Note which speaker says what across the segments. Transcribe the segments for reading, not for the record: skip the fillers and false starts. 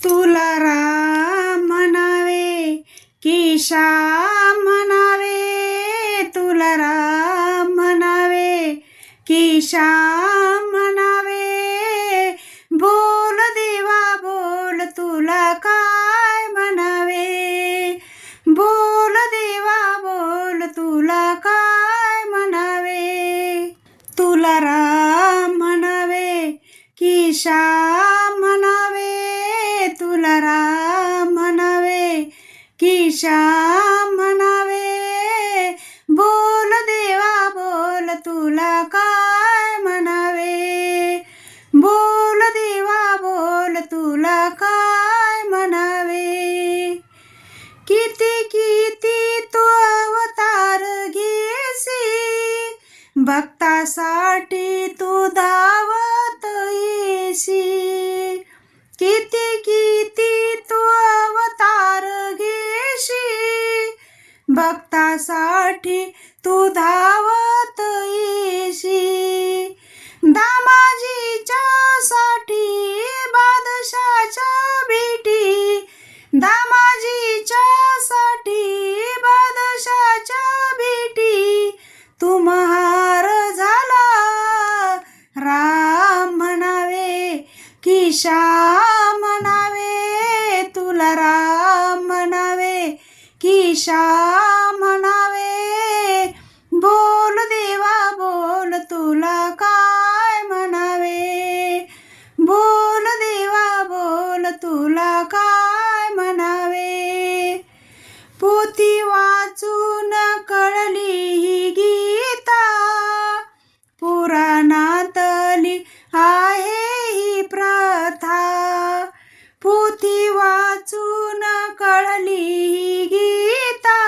Speaker 1: तुला राम म्हणावे की श्याम म्हणावे, तुला राम म्हणावे की श्याम म्हणावे. बोल देवा बोल तुला काय म्हणावे, बोल देवा बोल तुला काय म्हणावे. तुला राम म्हणावे की श्याम म्हणावे, तुला राम म्हणावे की श्याम म्हणावे. बोल देवा बोल तुला काय म्हणावे, बोल देवा बोल तुला काय म्हणावे. किती किती तू अवतार घेसी, भक्तासाठी तू धावत येशी. किती किती तू अवतार घेशी, भक्तासाठी तू धावत येशी. दामाजीच्या साठी बादशाच्या भेटी, दामाजीच्या साठी बादशाच्या भेटी. तू महार झाला राम म्हणावे की श्याम म्हणावे, तुला राम म्हणावे की श्याम म्हणावे. बोल देवा बोल तुला काय म्हणावे, बोल देवा बोल तुला काय म्हणावे. पोथी वाचून कळली ही गीता, पुराणातली आहे ही प्रथा. पोथी वाचून कळली ही गीता,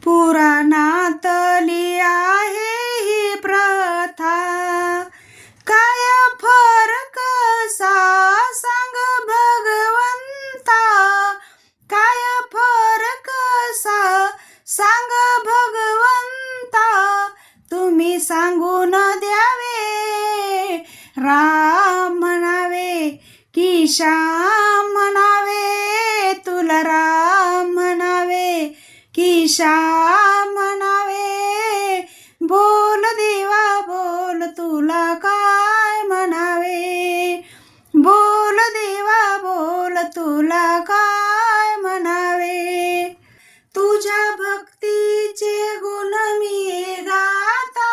Speaker 1: पुराणातली आहे ही प्रथा. काय फरक सा सांग भगवंता, काय फरक सा सांग भगवंता. तुम्ही सांगून द्यावे राम म्हणावे की श्याम म्हणावे, तुला राम म्हणावे की श्याम म्हणावे. बोल देवा बोल तुला काय म्हणावे, बोल देवा बोल तुला काय म्हणावे. तुझ्या भक्तीचे गुण मी गाता,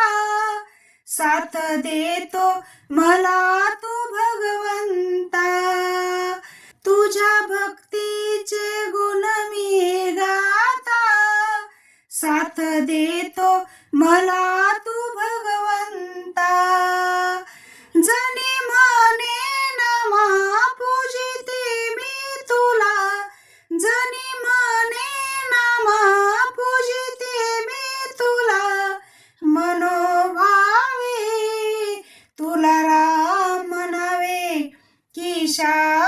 Speaker 1: साथ देतो मला तू भगवंता. तुझ्या भक्तीचे गुण मी गाता, साथ देतो मला तू भगवंता. जनी म्हणे नमा पूजिते मी तुला, जनी म्हणे नमा पूजिते मी तुला. मनोभावे तुला राम म्हणावे की श्याम